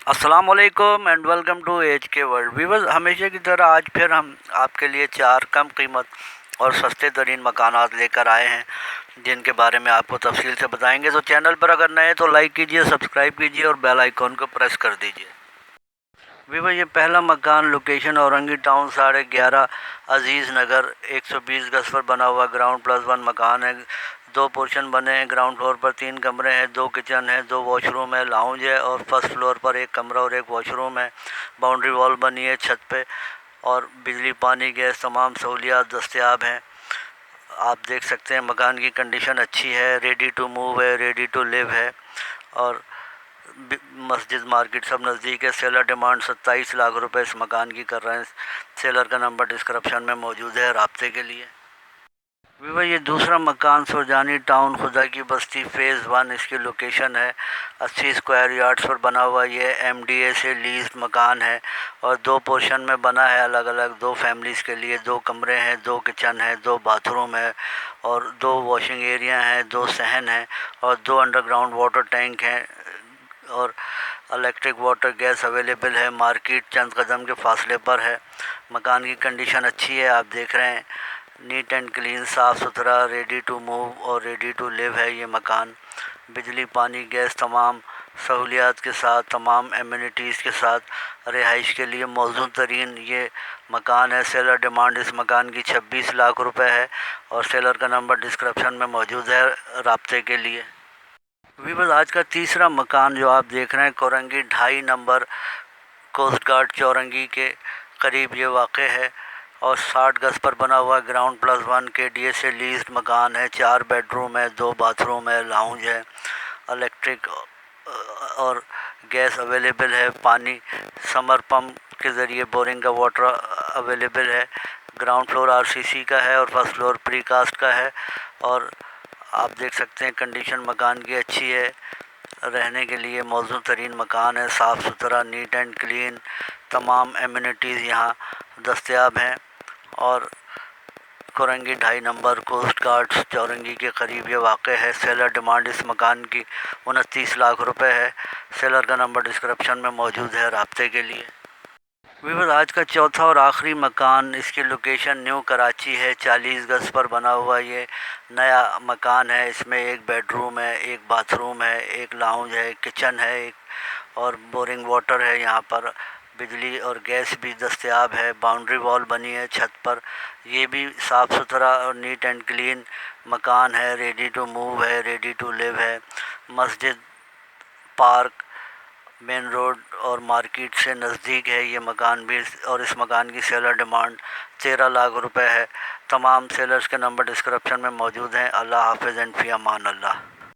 अस्सलामुअलैकुम and welcome to H के world viewers. हमेशा की तरह आज फिर हम आपके लिए 4 कम कीमत और सस्ते तरीन मकानात लेकर आए हैं जिनके बारे में आपको तफसील से बताएंगे। तो चैनल पर अगर नए तो लाइक कीजिए, सब्सक्राइब कीजिए और बेल आइकॉन को प्रेस कर दीजिए। व्यूअर, ये पहला मकान लोकेशन औरंगी टाउन 11:30 अजीज़ नगर 120 गज पर बना हुआ ग्राउंड प्लस 1 मकान है। 2 पोर्शन बने हैं। ग्राउंड फ्लोर पर 3 कमरे हैं, 2 किचन है, 2 वॉशरूम है, लाउंज है और फर्स्ट फ्लोर पर 1 कमरा और 1 वॉशरूम है। बाउंड्री वॉल बनी है छत पे और बिजली, पानी, गैस तमाम सहूलियात दस्तयाब हैं। आप देख सकते हैं मकान की कंडीशन अच्छी है, रेडी टू मूव है, रेडी टू लिव है और मस्जिद मार्केट सब नज़दीक है। सेलर डिमांड 27 लाख रुपए इस मकान की कर रहे हैं। सेलर का नंबर डिस्क्रिप्शन में मौजूद है राब्ते के लिए। विवा, ये दूसरा मकान सुरजानी टाउन खुदा की बस्ती फ़ेज़ 1 इसकी लोकेशन है। 80 स्क्वायर यार्ड्स पर बना हुआ ये MDA से लीज मकान है और 2 पोर्शन में बना है अलग अलग। 2 फैमिलीज़ के लिए 2 कमरे हैं, 2 किचन है, 2 बाथरूम है और 2 वॉशिंग एरिया हैं, 2 सहन हैं और 2 अंडरग्राउंड वाटर टैंक हैं और इलेक्ट्रिक वाटर गैस अवेलेबल है। मार्केट चंद कदम के फासले पर है। मकान की कंडीशन अच्छी है, आप देख रहे हैं, नीट एंड क्लीन, साफ़ सुथरा, रेडी टू मूव और रेडी टू लिव है ये मकान। बिजली, पानी, गैस तमाम सहूलियात के साथ, तमाम एमिनिटीज़ के साथ रिहाइश के लिए मौजूद तरीन ये मकान है। सेलर डिमांड इस मकान की 26 लाख रुपए है और सेलर का नंबर डिस्क्रिप्शन में मौजूद है राब्ते के लिए। वीवर, आज का तीसरा मकान जो आप देख रहे हैं कोरंगी 2.5 नंबर कोस्ट गार्ड चौरंगी के करीब ये वाक़ है और 60 गज पर बना हुआ ग्राउंड प्लस 1 KDA से लीज्ड मकान है। 4 बेडरूम है, 2 बाथरूम है, लाउंज है, इलेक्ट्रिक और गैस अवेलेबल है। पानी समर पंप के ज़रिए बोरिंग का वाटर अवेलेबल है। ग्राउंड फ्लोर RCC का है और फर्स्ट फ्लोर प्रीकास्ट का है और आप देख सकते हैं कंडीशन मकान की अच्छी है। रहने के लिए मौजूद तरीन मकान है, साफ़ सुथरा, नीट एंड क्लीन, तमाम एमिनिटीज़ यहाँ दस्तयाब हैं और कोरंगी 2.5 नंबर कोस्ट गार्ड चौरंगी के करीब ये वाक़ है। सेलर डिमांड इस मकान की 29 लाख रुपए है। सेलर का नंबर डिस्क्रिप्शन में मौजूद है राब्ते के लिए। वीवर, आज का चौथा और आखिरी मकान, इसकी लोकेशन न्यू कराची है। 40 गज पर बना हुआ ये नया मकान है। इसमें 1 बेडरूम है, 1 बाथरूम है, 1 लाउंज है, किचन है, एक और बोरिंग वाटर है। यहाँ पर बिजली और गैस भी दस्तयाब है। बाउंड्री वॉल बनी है छत पर। ये भी साफ़ सुथरा और नीट एंड क्लीन मकान है। रेडी टू मूव है, रेडी टू लिव है। मस्जिद, पार्क, मेन रोड और मार्केट से नज़दीक है ये मकान भी और इस मकान की सेलर डिमांड 13 लाख रुपए है। तमाम सेलर्स के नंबर डिस्क्रिप्शन में मौजूद हैं। अल्लाह हाफ़िज़ एंड फ़ी अमान अल्लाह।